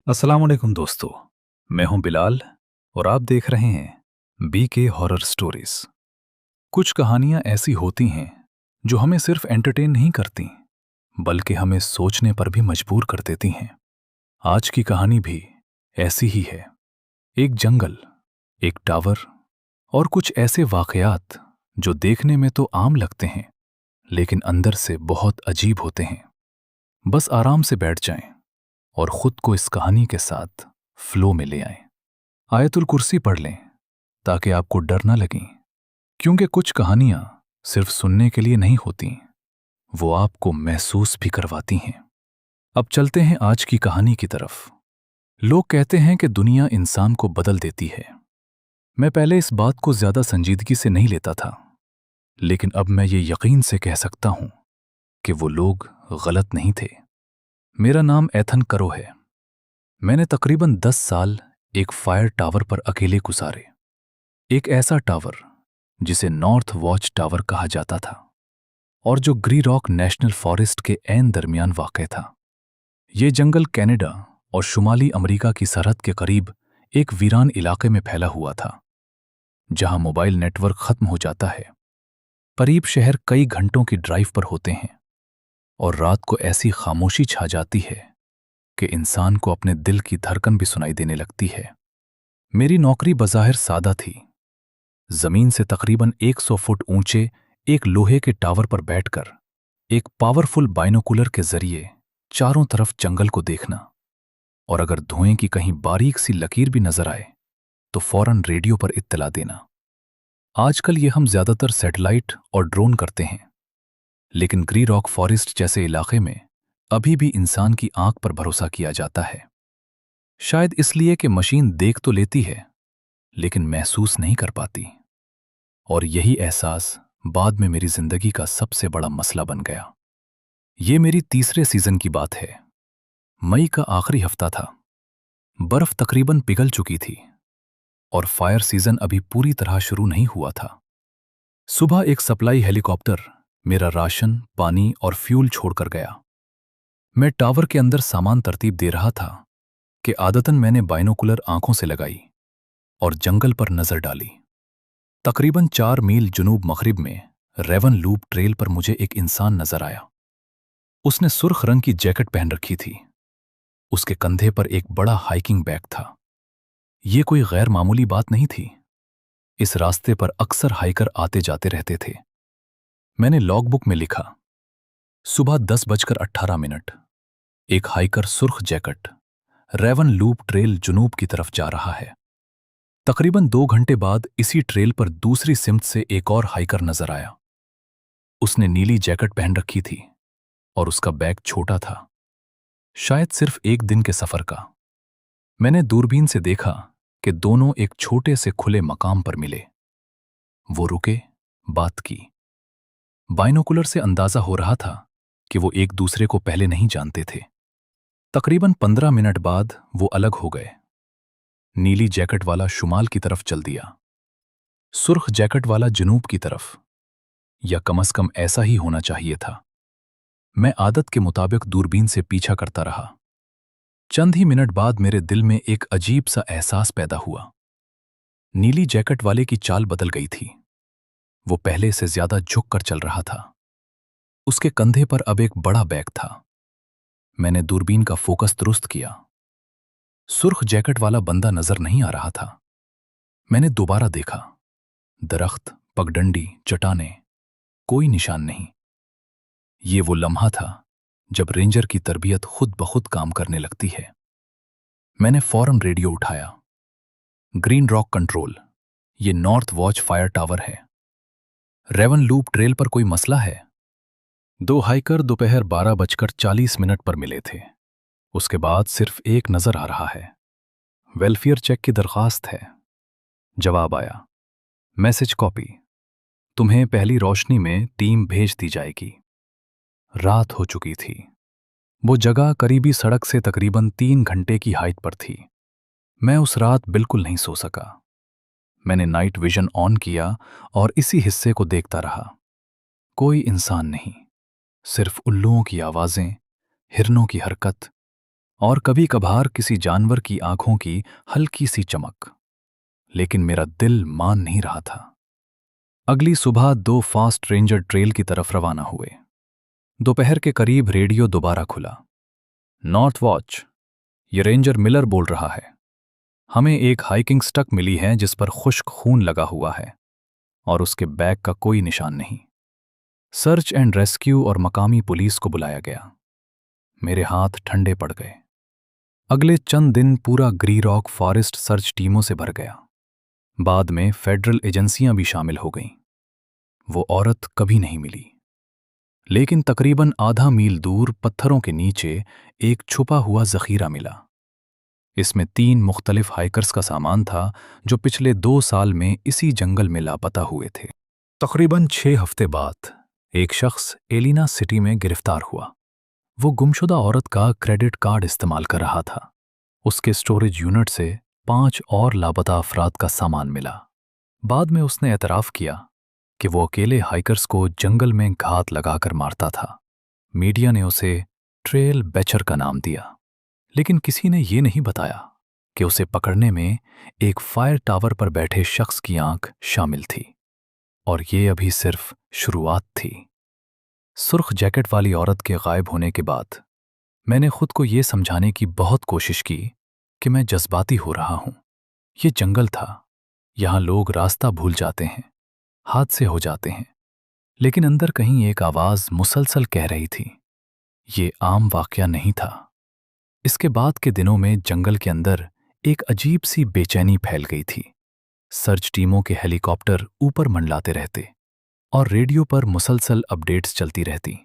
अस्सलाम वालेकुम दोस्तों। मैं हूं बिलाल और आप देख रहे हैं बीके हॉरर स्टोरीज। कुछ कहानियां ऐसी होती हैं जो हमें सिर्फ एंटरटेन नहीं करती बल्कि हमें सोचने पर भी मजबूर कर देती हैं। आज की कहानी भी ऐसी ही है। एक जंगल, एक टावर और कुछ ऐसे वाकयात जो देखने में तो आम लगते हैं लेकिन अंदर से बहुत अजीब होते हैं। बस आराम से बैठ जाएं और खुद को इस कहानी के साथ फ्लो में ले आएं। आयतुल कुर्सी पढ़ लें ताकि आपको डर ना लगे, क्योंकि कुछ कहानियां सिर्फ सुनने के लिए नहीं होती, वो आपको महसूस भी करवाती हैं। अब चलते हैं आज की कहानी की तरफ। लोग कहते हैं कि दुनिया इंसान को बदल देती है। मैं पहले इस बात को ज्यादा संजीदगी से नहीं लेता था, लेकिन अब मैं ये यकीन से कह सकता हूं कि वो लोग गलत नहीं थे। मेरा नाम एथन करो है। मैंने तकरीबन 10 साल एक फायर टावर पर अकेले गुजारे। एक ऐसा टावर जिसे नॉर्थ वॉच टावर कहा जाता था और जो ग्री रॉक नेशनल फॉरेस्ट के ऐन दरमियान वाक़ था। ये जंगल कनाडा और शुमाली अमेरिका की सरहद के करीब एक वीरान इलाके में फैला हुआ था, जहां मोबाइल नेटवर्क खत्म हो जाता है। करीब शहर कई घंटों की ड्राइव पर होते हैं और रात को ऐसी खामोशी छा जाती है कि इंसान को अपने दिल की धड़कन भी सुनाई देने लगती है। मेरी नौकरी बज़ाहिर सादा थी। जमीन से तकरीबन 100 फुट ऊंचे एक लोहे के टावर पर बैठकर एक पावरफुल बाइनोकुलर के जरिए चारों तरफ जंगल को देखना, और अगर धुएं की कहीं बारीक सी लकीर भी नजर आए तो फौरन रेडियो पर इत्तला देना। आजकल ये हम ज्यादातर सैटेलाइट और ड्रोन करते हैं, लेकिन ग्री रॉक फॉरेस्ट जैसे इलाके में अभी भी इंसान की आंख पर भरोसा किया जाता है। शायद इसलिए कि मशीन देख तो लेती है लेकिन महसूस नहीं कर पाती। और यही एहसास बाद में मेरी जिंदगी का सबसे बड़ा मसला बन गया। ये मेरी तीसरे सीजन की बात है। मई का आखिरी हफ्ता था। बर्फ तकरीबन पिघल चुकी थी और फायर सीजन अभी पूरी तरह शुरू नहीं हुआ था। सुबह एक सप्लाई हेलीकॉप्टर मेरा राशन, पानी और फ्यूल छोड़कर गया। मैं टावर के अंदर सामान तरतीब दे रहा था कि आदतन मैंने बाइनोकुलर आंखों से लगाई और जंगल पर नजर डाली। तकरीबन 4 मील जुनूब मगरिब में रेवन लूप ट्रेल पर मुझे एक इंसान नजर आया। उसने सुर्ख रंग की जैकेट पहन रखी थी। उसके कंधे पर एक बड़ा हाइकिंग बैग था। ये कोई गैर मामूली बात नहीं थी। इस रास्ते पर अक्सर हाइकर आते जाते रहते थे। मैंने लॉगबुक में लिखा, सुबह 10:18। एक हाइकर सुर्ख जैकेट, रेवन लूप ट्रेल जुनूब की तरफ जा रहा है। तकरीबन 2 घंटे बाद इसी ट्रेल पर दूसरी सिमत से एक और हाइकर नजर आया। उसने नीली जैकेट पहन रखी थी और उसका बैग छोटा था, शायद सिर्फ एक दिन के सफर का। मैंने दूरबीन से देखा कि दोनों एक छोटे से खुले मकाम पर मिले। वो रुके, बात की। बाइनोकुलर से अंदाजा हो रहा था कि वो एक दूसरे को पहले नहीं जानते थे। तकरीबन 15 मिनट बाद वो अलग हो गए। नीली जैकेट वाला शुमाल की तरफ चल दिया, सुर्ख जैकेट वाला जुनूब की तरफ, या कम से कम ऐसा ही होना चाहिए था। मैं आदत के मुताबिक दूरबीन से पीछा करता रहा। चंद ही मिनट बाद मेरे दिल में एक अजीब सा एहसास पैदा हुआ। नीली जैकेट वाले की चाल बदल गई थी। वो पहले से ज्यादा झुककर चल रहा था। उसके कंधे पर अब एक बड़ा बैग था। मैंने दूरबीन का फोकस दुरुस्त किया। सुर्ख जैकेट वाला बंदा नजर नहीं आ रहा था। मैंने दोबारा देखा। दरख्त, पगडंडी, चट्टानें, कोई निशान नहीं। ये वो लम्हा था जब रेंजर की तरबियत खुद ब खुद काम करने लगती है। मैंने फौरन रेडियो उठाया। ग्रीन रॉक कंट्रोल, ये नॉर्थ वॉच फायर टावर है। रेवन लूप ट्रेल पर कोई मसला है? 2 हाइकर दोपहर 12:40 पर मिले थे। उसके बाद सिर्फ एक नजर आ रहा है। वेलफेयर चेक की दरखास्त है। जवाब आया, मैसेज कॉपी, तुम्हें पहली रोशनी में टीम भेज दी जाएगी। रात हो चुकी थी। वो जगह करीबी सड़क से तकरीबन 3 घंटे की हाइट पर थी। मैं उस रात बिल्कुल नहीं सो सका। मैंने नाइट विजन ऑन किया और इसी हिस्से को देखता रहा। कोई इंसान नहीं, सिर्फ उल्लुओं की आवाजें, हिरनों की हरकत और कभी कभार किसी जानवर की आंखों की हल्की सी चमक। लेकिन मेरा दिल मान नहीं रहा था। अगली सुबह 2 फास्ट रेंजर ट्रेल की तरफ रवाना हुए। दोपहर के करीब रेडियो दोबारा खुला। नॉर्थ वॉच, ये रेंजर मिलर बोल रहा है। हमें एक हाइकिंग स्टक मिली है जिस पर खुश्क खून लगा हुआ है और उसके बैग का कोई निशान नहीं। सर्च एंड रेस्क्यू और मकामी पुलिस को बुलाया गया। मेरे हाथ ठंडे पड़ गए। अगले चंद दिन पूरा ग्री रॉक फॉरेस्ट सर्च टीमों से भर गया। बाद में फेडरल एजेंसियां भी शामिल हो गईं। वो औरत कभी नहीं मिली। लेकिन तकरीबन आधा मील दूर पत्थरों के नीचे एक छुपा हुआ जखीरा मिला। इसमें 3 मुख्तलिफ हाइकर्स का सामान था जो पिछले 2 साल में इसी जंगल में लापता हुए थे। तकरीबन 6 हफ्ते बाद एक शख्स एलिना सिटी में गिरफ्तार हुआ। वो गुमशुदा औरत का क्रेडिट कार्ड इस्तेमाल कर रहा था। उसके स्टोरेज यूनिट से 5 और लापता अफराद का सामान मिला। बाद में उसने एतराफ़ किया कि वो अकेले हाइकर्स को जंगल में घात लगाकर मारता था। मीडिया ने उसे ट्रेल बेचर का नाम दिया, लेकिन किसी ने ये नहीं बताया कि उसे पकड़ने में एक फायर टावर पर बैठे शख्स की आंख शामिल थी। और ये अभी सिर्फ शुरुआत थी। सुर्ख जैकेट वाली औरत के गायब होने के बाद मैंने खुद को ये समझाने की बहुत कोशिश की कि मैं जज्बाती हो रहा हूं। ये जंगल था, यहां लोग रास्ता भूल जाते हैं, हादसे हो जाते हैं। लेकिन अंदर कहीं एक आवाज मुसलसल कह रही थी, ये आम वाकया नहीं था। इसके बाद के दिनों में जंगल के अंदर एक अजीब सी बेचैनी फैल गई थी। सर्च टीमों के हेलीकॉप्टर ऊपर मंडलाते रहते और रेडियो पर मुसलसल अपडेट्स चलती रहती।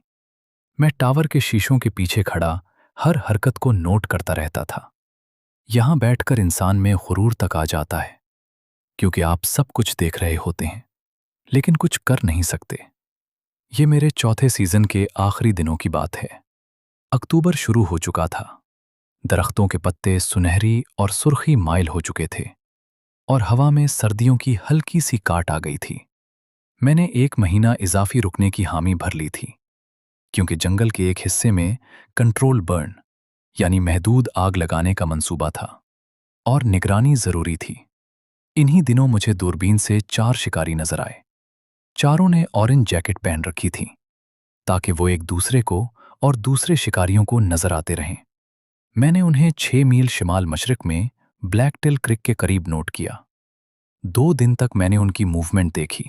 मैं टावर के शीशों के पीछे खड़ा हर हरकत को नोट करता रहता था। यहां बैठकर इंसान में गुरूर तक आ जाता है, क्योंकि आप सब कुछ देख रहे होते हैं लेकिन कुछ कर नहीं सकते। ये मेरे चौथे सीजन के आखिरी दिनों की बात है। अक्टूबर शुरू हो चुका था। दरख्तों के पत्ते सुनहरी और सुर्खी माइल हो चुके थे और हवा में सर्दियों की हल्की सी काट आ गई थी। मैंने 1 महीना इजाफी रुकने की हामी भर ली थी, क्योंकि जंगल के एक हिस्से में कंट्रोल बर्न यानी महदूद आग लगाने का मंसूबा था और निगरानी जरूरी थी। इन्हीं दिनों मुझे दूरबीन से 4 शिकारी नजर आए। चारों ने ऑरेंज जैकेट पहन रखी थी ताकि वो एक दूसरे को और दूसरे शिकारियों को नजर आते रहें। मैंने उन्हें 6 मील शिमाल मशरिक में ब्लैक टेल क्रिक के करीब नोट किया। 2 दिन तक मैंने उनकी मूवमेंट देखी।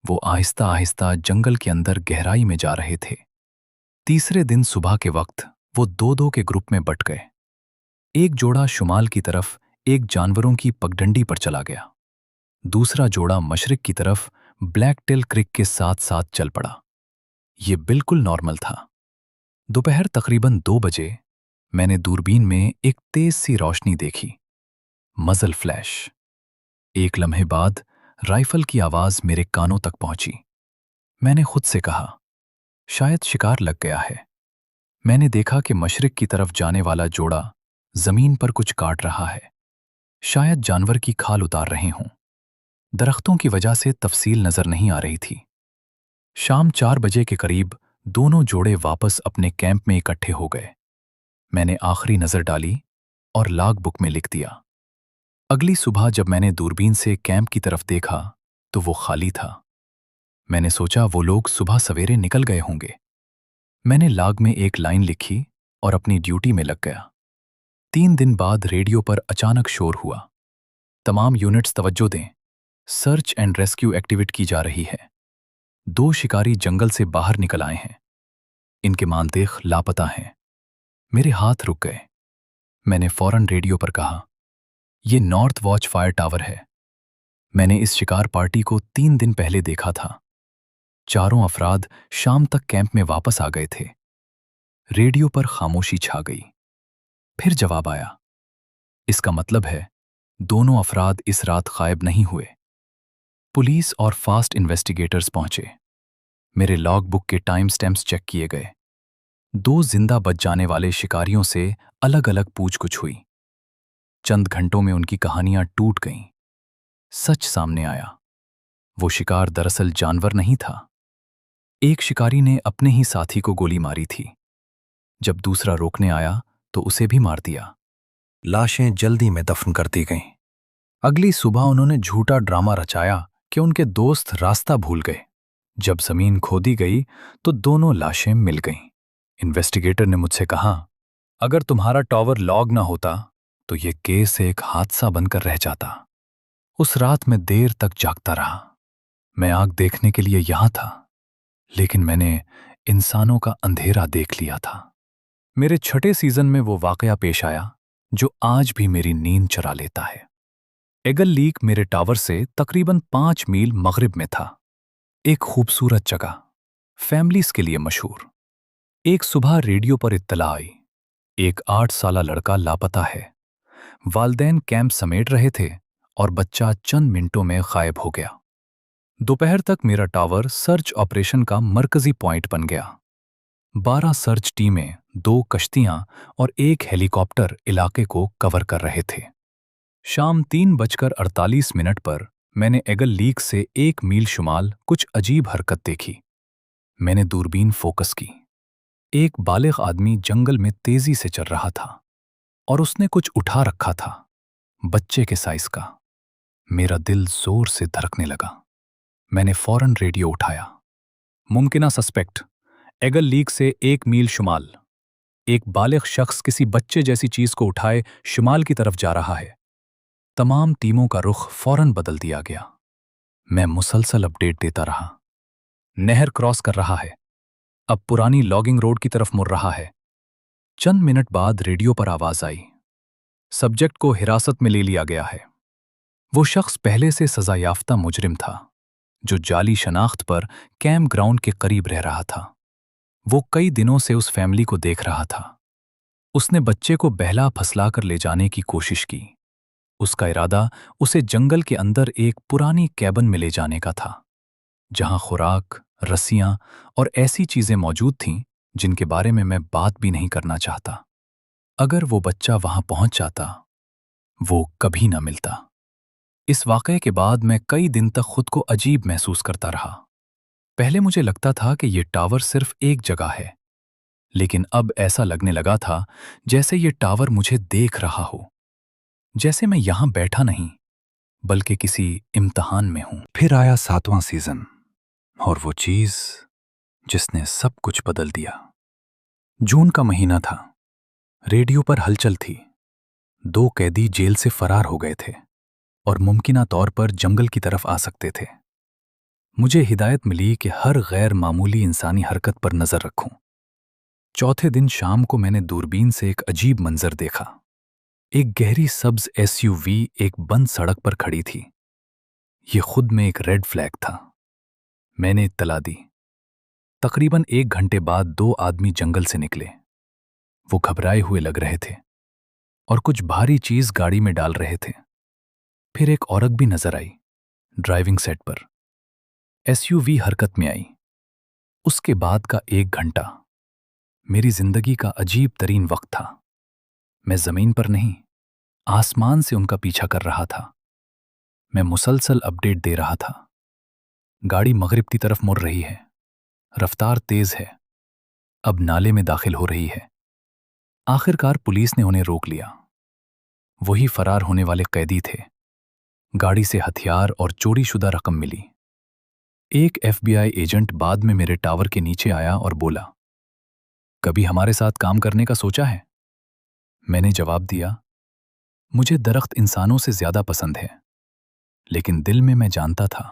वो आहिस्ता आहिस्ता जंगल के अंदर गहराई में जा रहे थे। तीसरे दिन सुबह के वक्त वो 2-2 के ग्रुप में बट गए। एक जोड़ा शुमाल की तरफ एक जानवरों की पगडंडी पर चला गया। दूसरा जोड़ा मशरिक की तरफ ब्लैक टेल क्रिक के साथ साथ चल पड़ा। ये बिल्कुल नॉर्मल था। दोपहर तकरीबन 2 बजे मैंने दूरबीन में एक तेज सी रोशनी देखी, मजल फ्लैश। एक लम्हे बाद राइफल की आवाज मेरे कानों तक पहुंची। मैंने खुद से कहा, शायद शिकार लग गया है। मैंने देखा कि मशरिक की तरफ जाने वाला जोड़ा जमीन पर कुछ काट रहा है, शायद जानवर की खाल उतार रहे हों। दरख्तों की वजह से तफसील नजर नहीं आ रही थी। शाम 4 बजे के करीब दोनों जोड़े वापस अपने कैंप में इकट्ठे हो गए। मैंने आखिरी नजर डाली और लॉग बुक में लिख दिया। अगली सुबह जब मैंने दूरबीन से कैंप की तरफ देखा तो वो खाली था। मैंने सोचा वो लोग सुबह सवेरे निकल गए होंगे। मैंने लॉग में एक लाइन लिखी और अपनी ड्यूटी में लग गया। 3 दिन बाद रेडियो पर अचानक शोर हुआ, तमाम यूनिट्स तवज्जो दें, सर्च एंड रेस्क्यू एक्टिविटी की जा रही है। 2 शिकारी जंगल से बाहर निकल आए हैं। इनके मानदेख लापता हैं। मेरे हाथ रुक गए। मैंने फौरन रेडियो पर कहा, यह नॉर्थ वॉच फायर टावर है। मैंने इस शिकार पार्टी को 3 दिन पहले देखा था। चारों अफराद शाम तक कैंप में वापस आ गए थे। रेडियो पर खामोशी छा गई। फिर जवाब आया, इसका मतलब है दोनों अफराद इस रात गायब नहीं हुए। पुलिस और फास्ट इन्वेस्टिगेटर्स पहुंचे। मेरे लॉग बुक के टाइम स्टैम्प्स चेक किए गए। 2 जिंदा बच जाने वाले शिकारियों से अलग अलग पूछगछ हुई। चंद घंटों में उनकी कहानियां टूट गईं। सच सामने आया, वो शिकार दरअसल जानवर नहीं था। एक शिकारी ने अपने ही साथी को गोली मारी थी। जब दूसरा रोकने आया तो उसे भी मार दिया। लाशें जल्दी में दफन कर दी गईं। अगली सुबह उन्होंने झूठा ड्रामा रचाया कि उनके दोस्त रास्ता भूल गए। जब जमीन खोदी गई तो दोनों लाशें मिल गईं। इन्वेस्टिगेटर ने मुझसे कहा, अगर तुम्हारा टॉवर लॉग ना होता तो ये केस एक हादसा बनकर रह जाता। उस रात मैं देर तक जागता रहा। मैं आग देखने के लिए यहां था, लेकिन मैंने इंसानों का अंधेरा देख लिया था। मेरे छठे सीजन में वो वाकया पेश आया जो आज भी मेरी नींद चुरा लेता है। एगल लीक मेरे टावर से तकरीबन 5 मील मगरिब में था। एक खूबसूरत जगह, फैमिलीज के लिए मशहूर। एक सुबह रेडियो पर इत्तला आई, एक 8 साला लड़का लापता है। वालदैन कैंप समेट रहे थे और बच्चा चंद मिनटों में गायब हो गया। दोपहर तक मेरा टावर सर्च ऑपरेशन का मरकजी पॉइंट बन गया। 12 सर्च टीमें, 2 कश्तियां और एक हेलीकॉप्टर इलाके को कवर कर रहे थे। शाम 3:48 पर मैंने एगल लीक से 1 मील शुमाल कुछ अजीब हरकत देखी। मैंने दूरबीन फोकस की। एक बालिग आदमी जंगल में तेजी से चल रहा था और उसने कुछ उठा रखा था, बच्चे के साइज का। मेरा दिल जोर से धड़कने लगा। मैंने फौरन रेडियो उठाया। मुमकिना सस्पेक्ट, एगल लीक से 1 मील शुमाल। एक बालिग शख्स किसी बच्चे जैसी चीज को उठाए शुमाल की तरफ जा रहा है। तमाम टीमों का रुख फौरन बदल दिया गया। मैं मुसलसल अपडेट देता रहा। नहर क्रॉस कर रहा है, अब पुरानी लॉगिंग रोड की तरफ मुड़ रहा है। चंद मिनट बाद रेडियो पर आवाज आई, सब्जेक्ट को हिरासत में ले लिया गया है। वो शख्स पहले से सजायाफ्ता मुजरिम था जो जाली शनाख्त पर कैंप ग्राउंड के करीब रह रहा था। वो कई दिनों से उस फैमिली को देख रहा था। उसने बच्चे को बहला फसला कर ले जाने की कोशिश की। उसका इरादा उसे जंगल के अंदर एक पुरानी कैबन में ले जाने का था, जहां खुराक, रस्सियां और ऐसी चीजें मौजूद थीं जिनके बारे में मैं बात भी नहीं करना चाहता। अगर वो बच्चा वहां पहुंच जाता, वो कभी ना मिलता। इस वाकये के बाद मैं कई दिन तक खुद को अजीब महसूस करता रहा। पहले मुझे लगता था कि ये टावर सिर्फ एक जगह है, लेकिन अब ऐसा लगने लगा था जैसे ये टावर मुझे देख रहा हो, जैसे मैं यहां बैठा नहीं बल्कि किसी इम्तिहान में हूं। फिर आया 7वां सीजन और वो चीज जिसने सब कुछ बदल दिया। जून का महीना था। रेडियो पर हलचल थी। 2 कैदी जेल से फरार हो गए थे और मुमकिना तौर पर जंगल की तरफ आ सकते थे। मुझे हिदायत मिली कि हर गैर मामूली इंसानी हरकत पर नजर रखूं। चौथे दिन शाम को मैंने दूरबीन से एक अजीब मंजर देखा। एक गहरी सब्ज एसयूवी एक बंद सड़क पर खड़ी थी। ये खुद में एक रेड फ्लैग था। मैंने इत्तला दी। तकरीबन 1 घंटे बाद 2 आदमी जंगल से निकले। वो घबराए हुए लग रहे थे और कुछ भारी चीज गाड़ी में डाल रहे थे। फिर एक औरत भी नजर आई, ड्राइविंग सेट पर। एसयूवी हरकत में आई। उसके बाद का 1 घंटा मेरी जिंदगी का अजीब तरीन वक्त था। मैं जमीन पर नहीं, आसमान से उनका पीछा कर रहा था। मैं मुसलसल अपडेट दे रहा था। गाड़ी मगरिब की तरफ मुड़ रही है, रफ्तार तेज है, अब नाले में दाखिल हो रही है। आखिरकार पुलिस ने उन्हें रोक लिया। वही फरार होने वाले कैदी थे। गाड़ी से हथियार और चोरीशुदा रकम मिली। एक एफबीआई एजेंट बाद में मेरे टावर के नीचे आया और बोला, कभी हमारे साथ काम करने का सोचा है? मैंने जवाब दिया, मुझे दरख्त इंसानों से ज्यादा पसंद है। लेकिन दिल में मैं जानता था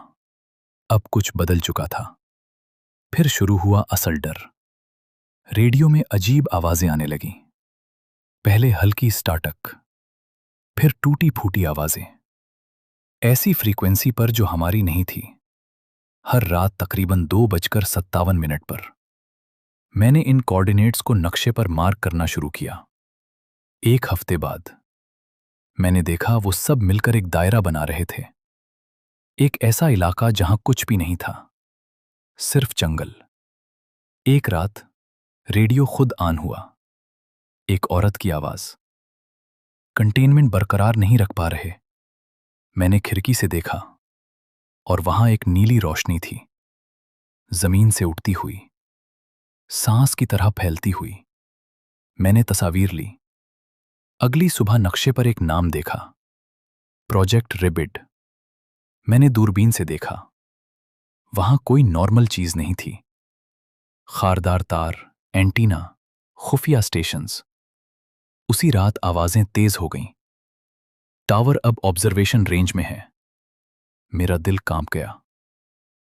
अब कुछ बदल चुका था। फिर शुरू हुआ असल डर। रेडियो में अजीब आवाजें आने लगीं। पहले हल्की स्टार्टक, फिर टूटी फूटी आवाजें, ऐसी फ्रीक्वेंसी पर जो हमारी नहीं थी। हर रात तकरीबन 2:57 पर मैंने इन कोऑर्डिनेट्स को नक्शे पर मार्क करना शुरू किया। 1 हफ्ते बाद मैंने देखा वो सब मिलकर एक दायरा बना रहे थे। एक ऐसा इलाका जहां कुछ भी नहीं था, सिर्फ जंगल। एक रात रेडियो खुद ऑन हुआ। एक औरत की आवाज, कंटेनमेंट बरकरार नहीं रख पा रहे। मैंने खिड़की से देखा और वहां एक नीली रोशनी थी, जमीन से उठती हुई, सांस की तरह फैलती हुई। मैंने तस्वीर ली। अगली सुबह नक्शे पर एक नाम देखा, प्रोजेक्ट रिबिड। मैंने दूरबीन से देखा। वहां कोई नॉर्मल चीज नहीं थी। खारदार तार, एंटीना, खुफिया स्टेशंस। उसी रात आवाजें तेज हो गईं। टावर अब ऑब्जर्वेशन रेंज में है। मेरा दिल कांप गया।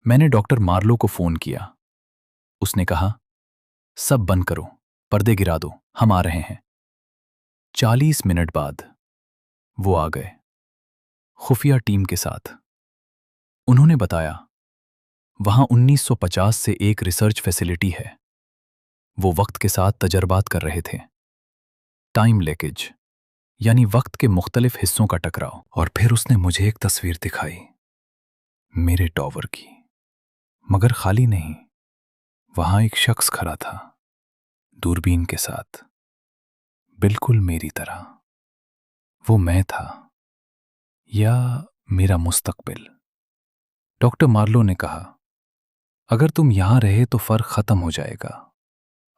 मैंने डॉक्टर मार्लो को फोन किया। उसने कहा, सब बंद करो, पर्दे गिरा दो, हम आ रहे हैं। 40 मिनट बाद वो आ गए, खुफिया टीम के साथ। उन्होंने बताया, वहां 1950 से एक रिसर्च फैसिलिटी है। वो वक्त के साथ तजर्बात कर रहे थे। टाइम लीकेज, यानी वक्त के मुख्तलिफ हिस्सों का टकराव। और फिर उसने मुझे एक तस्वीर दिखाई, मेरे टॉवर की, मगर खाली नहीं। वहां एक शख्स खड़ा था, दूरबीन के साथ, बिल्कुल मेरी तरह। वो मैं था, या मेरा मुस्तकबिल। डॉक्टर मार्लो ने कहा, अगर तुम यहां रहे तो फर्क खत्म हो जाएगा,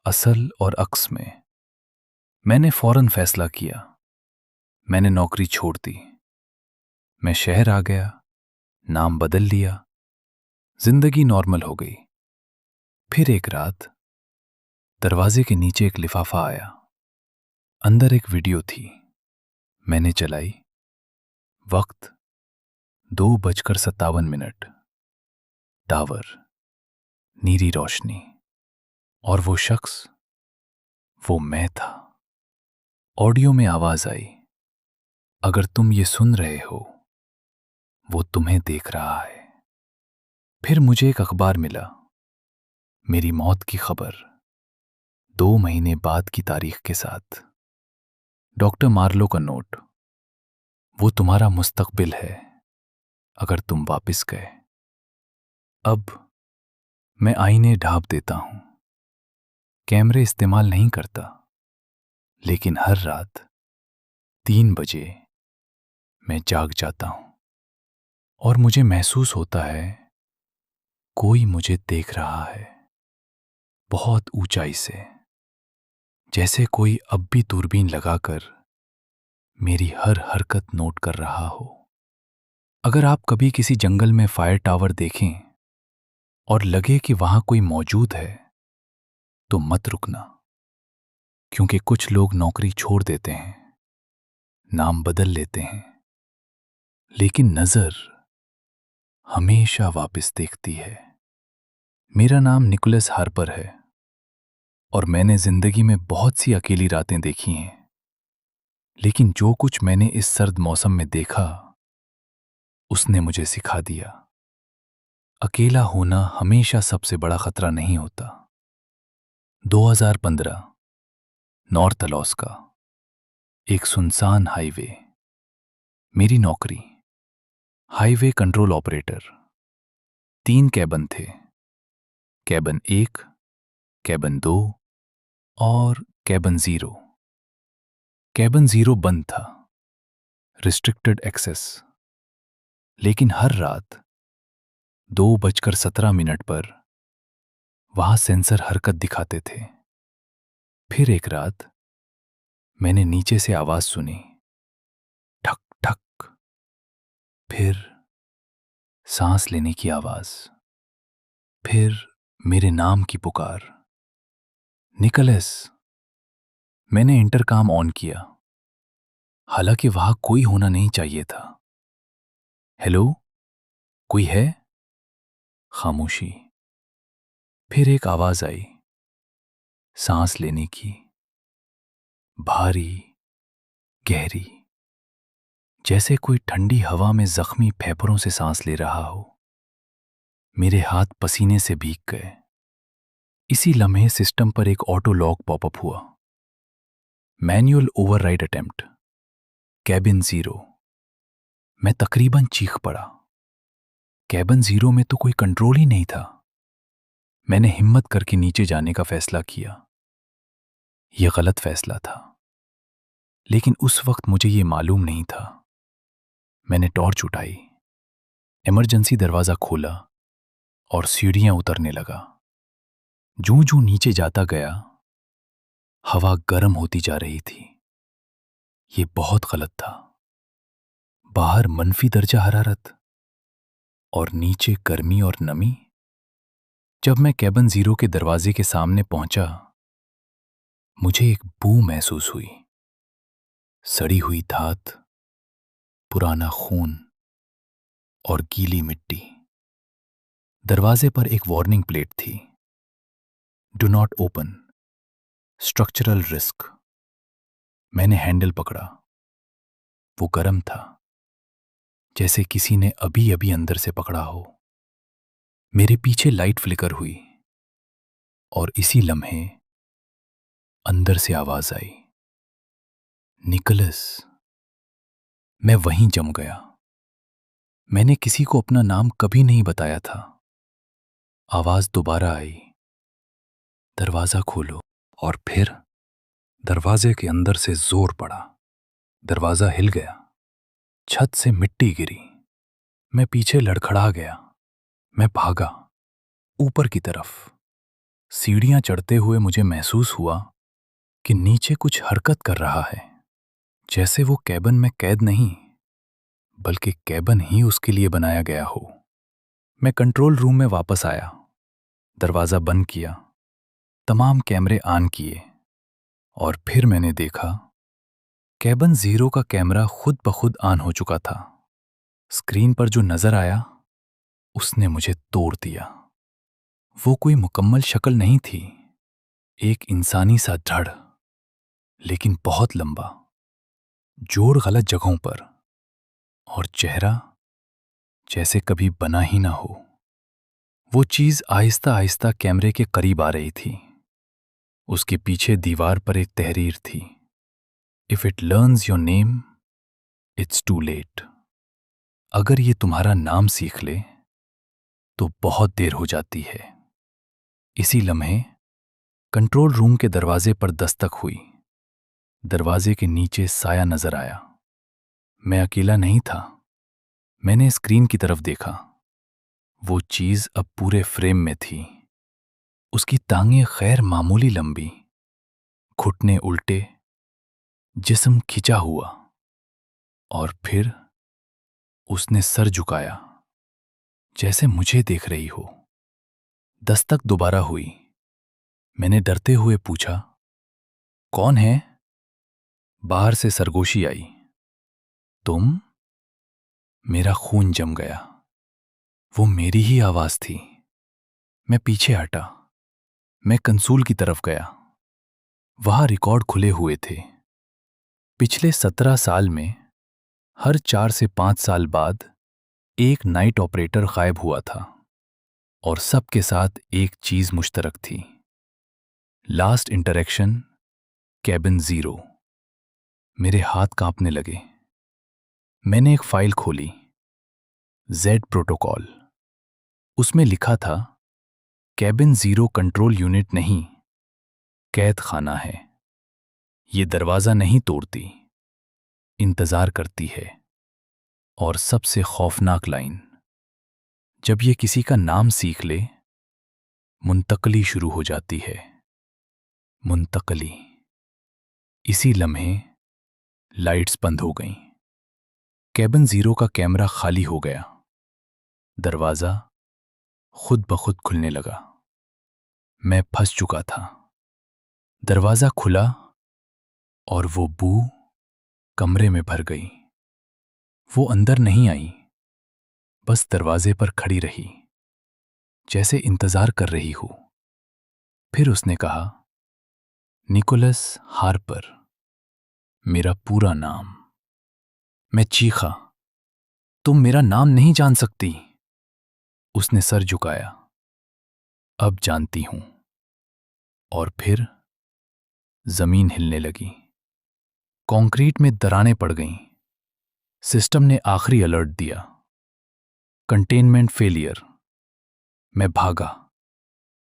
असल और अक्स में। मैंने फौरन फैसला किया। मैंने नौकरी छोड़ दी। मैं शहर आ गया, नाम बदल लिया, जिंदगी नॉर्मल हो गई। फिर एक रात दरवाजे के नीचे एक लिफाफा आया। अंदर एक वीडियो थी। मैंने चलाई। वक्त 2:57। टावर, नीली रोशनी, और वो शख्स, वो मैं था। ऑडियो में आवाज आई, अगर तुम ये सुन रहे हो, वो तुम्हें देख रहा है। फिर मुझे एक अखबार मिला, मेरी मौत की खबर, 2 महीने बाद की तारीख के साथ। डॉक्टर मार्लो का नोट, वो तुम्हारा मुस्तकबिल है अगर तुम वापस गए। अब मैं आईने ढांप देता हूं, कैमरे इस्तेमाल नहीं करता, लेकिन हर रात 3 बजे मैं जाग जाता हूं और मुझे महसूस होता है कोई मुझे देख रहा है, बहुत ऊंचाई से, जैसे कोई अब भी दूरबीन लगाकर मेरी हर हरकत नोट कर रहा हो। अगर आप कभी किसी जंगल में फायर टावर देखें और लगे कि वहां कोई मौजूद है, तो मत रुकना, क्योंकि कुछ लोग नौकरी छोड़ देते हैं, नाम बदल लेते हैं, लेकिन नजर हमेशा वापस देखती है। मेरा नाम निकोलस हार्पर है और मैंने जिंदगी में बहुत सी अकेली रातें देखी हैं, लेकिन जो कुछ मैंने इस सर्द मौसम में देखा, उसने मुझे सिखा दिया, अकेला होना हमेशा सबसे बड़ा खतरा नहीं होता। 2015, नॉर्थ अलास्का, एक सुनसान हाईवे। मेरी नौकरी, हाईवे कंट्रोल ऑपरेटर। 3 कैबिन थे, कैबिन 1, कैबिन 2 और कैबिन 0। कैबिन 0 बंद था, रिस्ट्रिक्टेड एक्सेस। लेकिन हर रात 2:17 पर वहां सेंसर हरकत दिखाते थे। फिर एक रात मैंने नीचे से आवाज सुनी, ठक ठक। फिर सांस लेने की आवाज। फिर मेरे नाम की पुकार, निकोलस। मैंने इंटरकॉम ऑन किया, हालांकि वहां कोई होना नहीं चाहिए था। हेलो, कोई है? खामोशी। फिर एक आवाज आई, सांस लेने की, भारी, गहरी, जैसे कोई ठंडी हवा में जख्मी फेफड़ों से सांस ले रहा हो। मेरे हाथ पसीने से भीग गए। इसी लम्हे सिस्टम पर एक ऑटो लॉक पॉपअप हुआ, मैन्युअल ओवरराइड अटेम्प्ट, कैबिन 0। मैं तकरीबन चीख पड़ा। कैबिन 0 में तो कोई कंट्रोल ही नहीं था। मैंने हिम्मत करके नीचे जाने का फैसला किया। यह गलत फैसला था, लेकिन उस वक्त मुझे यह मालूम नहीं था। मैंने टॉर्च उठाई, इमरजेंसी दरवाजा खोला और सीढ़ियां उतरने लगा। जूं जूं नीचे जाता गया, हवा गर्म होती जा रही थी। ये बहुत गलत था। बाहर मनफी दर्जा हरारत और नीचे गर्मी और नमी। जब मैं केबिन 0 के दरवाजे के सामने पहुंचा, मुझे एक बू महसूस हुई। सड़ी हुई धात, पुराना खून और गीली मिट्टी। दरवाजे पर एक वार्निंग प्लेट थी, do not open, structural risk. मैंने हैंडल पकड़ा। वो गर्म था, जैसे किसी ने अभी अभी अंदर से पकड़ा हो। मेरे पीछे लाइट फ्लिकर हुई और इसी लम्हे अंदर से आवाज आई, निकोलस। मैं वहीं जम गया। मैंने किसी को अपना नाम कभी नहीं बताया था। आवाज दोबारा आई, दरवाजा खोलो। और फिर दरवाजे के अंदर से जोर पड़ा। दरवाजा हिल गया, छत से मिट्टी गिरी। मैं पीछे लड़खड़ा गया। मैं भागा ऊपर की तरफ। सीढ़ियां चढ़ते हुए मुझे महसूस हुआ कि नीचे कुछ हरकत कर रहा है, जैसे वो केबिन में कैद नहीं, बल्कि केबिन ही उसके लिए बनाया गया हो। मैं कंट्रोल रूम में वापस आया, दरवाजा बंद किया, तमाम कैमरे ऑन किए और फिर मैंने देखा केबिन 0 का कैमरा खुद ब खुद ऑन हो चुका था। स्क्रीन पर जो नजर आया उसने मुझे तोड़ दिया। वो कोई मुकम्मल शक्ल नहीं थी, एक इंसानी सा धड़, लेकिन बहुत लंबा, जोड़ गलत जगहों पर, और चेहरा जैसे कभी बना ही ना हो। वो चीज आहिस्ता आहिस्ता कैमरे के करीब आ रही थी। उसके पीछे दीवार पर एक तहरीर थी, if it learns your name it's too late. अगर ये तुम्हारा नाम सीख ले तो बहुत देर हो जाती है। इसी लम्हे कंट्रोल रूम के दरवाजे पर दस्तक हुई। दरवाजे के नीचे साया नजर आया। मैं अकेला नहीं था। मैंने स्क्रीन की तरफ देखा। वो चीज अब पूरे फ्रेम में थी। उसकी टांगें गैर मामूली लंबी, घुटने उल्टे, जिस्म खिंचा हुआ, और फिर उसने सर झुकाया, जैसे मुझे देख रही हो। दस्तक दोबारा हुई। मैंने डरते हुए पूछा, कौन है? बाहर से सरगोशी आई, तुम? मेरा खून जम गया। वो मेरी ही आवाज थी। मैं पीछे हटा। मैं कंसोल की तरफ गया। वहां रिकॉर्ड खुले हुए थे। पिछले 17 साल में हर 4 से 5 साल बाद एक नाइट ऑपरेटर गायब हुआ था, और सबके साथ एक चीज मुश्तरक थी, लास्ट इंटरेक्शन केबिन 0। मेरे हाथ कांपने लगे। मैंने एक फाइल खोली, जेड प्रोटोकॉल। उसमें लिखा था, केबिन 0 कंट्रोल यूनिट नहीं, कैद खाना है। ये दरवाजा नहीं तोड़ती, इंतजार करती है। और सबसे खौफनाक लाइन, जब ये किसी का नाम सीख ले, मुंतकली शुरू हो जाती है। मुंतकली। इसी लम्हे लाइट्स बंद हो गईं। केबिन 0 का कैमरा खाली हो गया। दरवाजा खुद ब खुद खुलने लगा। मैं फंस चुका था। दरवाजा खुला और वो बू कमरे में भर गई। वो अंदर नहीं आई, बस दरवाजे पर खड़ी रही, जैसे इंतजार कर रही हो। फिर उसने कहा, निकोलस हार्पर, मेरा पूरा नाम। मैं चीखा, तुम मेरा नाम नहीं जान सकती। उसने सर झुकाया, अब जानती हूं। और फिर जमीन हिलने लगी। कंक्रीट में दरारें पड़ गईं। सिस्टम ने आखिरी अलर्ट दिया, कंटेनमेंट फेलियर। मैं भागा।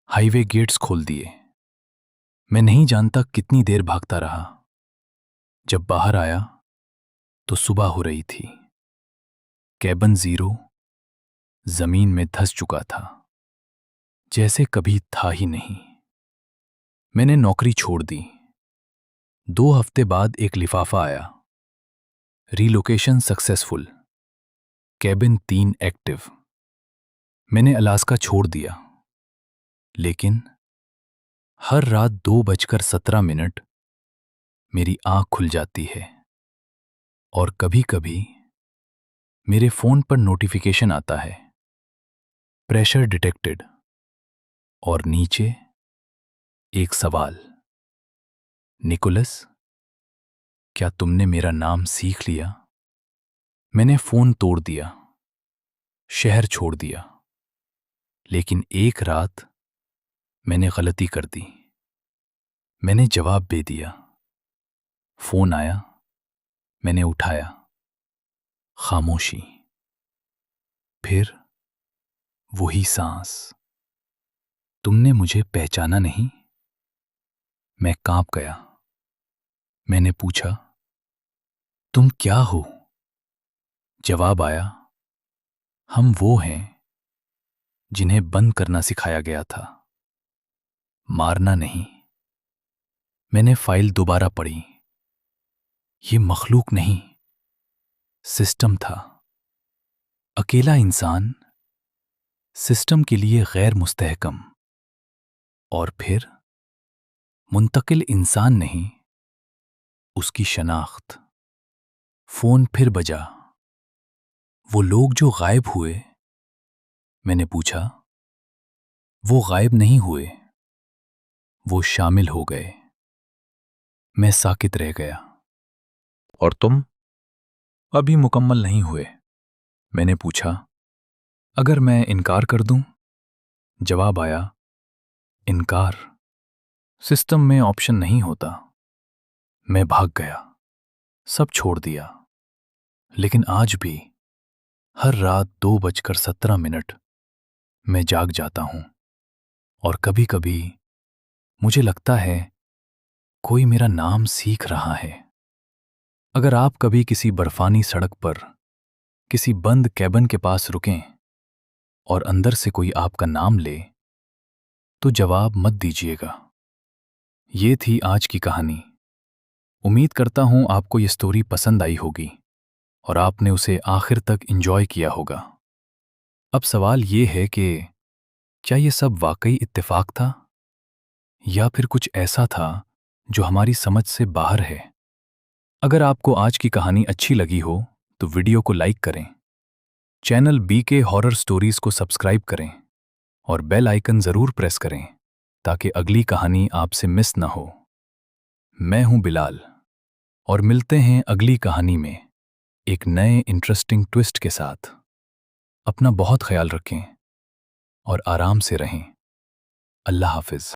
हाईवे गेट्स खोल दिए। मैं नहीं जानता कितनी देर भागता रहा। जब बाहर आया तो सुबह हो रही थी। केबिन 0 जमीन में धंस चुका था, जैसे कभी था ही नहीं। मैंने नौकरी छोड़ दी। 2 हफ्ते बाद एक लिफाफा आया, रीलोकेशन सक्सेसफुल। Cabin 3 active. मैंने अलास्का छोड़ दिया, लेकिन हर रात 2:17 मेरी आंख खुल जाती है और कभी-कभी मेरे फोन पर नोटिफिकेशन आता है, प्रेशर डिटेक्टेड, और नीचे एक सवाल, निकोलस, क्या तुमने मेरा नाम सीख लिया? मैंने फोन तोड़ दिया, शहर छोड़ दिया, लेकिन एक रात मैंने गलती कर दी। मैंने जवाब दे दिया। फोन आया, मैंने उठाया। खामोशी। फिर वही सांस। तुमने मुझे पहचाना नहीं? मैं कांप गया। मैंने पूछा, तुम क्या हो? जवाब आया, हम वो हैं जिन्हें बंद करना सिखाया गया था, मारना नहीं। मैंने फाइल दोबारा पढ़ी। ये मखलूक नहीं, सिस्टम था। अकेला इंसान, सिस्टम के लिए गैर मुस्तहकम। और फिर मुंतकिल इंसान नहीं, उसकी शनाख्त। फोन फिर बजा। वो लोग जो गायब हुए। मैंने पूछा, वो गायब नहीं हुए, वो शामिल हो गए। मैं साकित रह गया। और तुम? अभी मुकम्मल नहीं हुए। मैंने पूछा, अगर मैं इनकार कर दूं? जवाब आया, इनकार सिस्टम में ऑप्शन नहीं होता। मैं भाग गया, सब छोड़ दिया। लेकिन आज भी हर रात 2:17 मैं जाग जाता हूं, और कभी कभी मुझे लगता है कोई मेरा नाम सीख रहा है। अगर आप कभी किसी बर्फानी सड़क पर किसी बंद कैबिन के पास रुकें और अंदर से कोई आपका नाम ले, तो जवाब मत दीजिएगा। ये थी आज की कहानी। उम्मीद करता हूं आपको ये स्टोरी पसंद आई होगी और आपने उसे आखिर तक एंजॉय किया होगा। अब सवाल ये है कि क्या ये सब वाकई इत्तेफाक था, या फिर कुछ ऐसा था जो हमारी समझ से बाहर है? अगर आपको आज की कहानी अच्छी लगी हो तो वीडियो को लाइक करें, चैनल बीके हॉरर स्टोरीज को सब्सक्राइब करें और बेल आइकन जरूर प्रेस करें ताकि अगली कहानी आपसे मिस ना हो। मैं हूं बिलाल, और मिलते हैं अगली कहानी में एक नए इंटरेस्टिंग ट्विस्ट के साथ। अपना बहुत ख्याल रखें और आराम से रहें। अल्लाह हाफिज।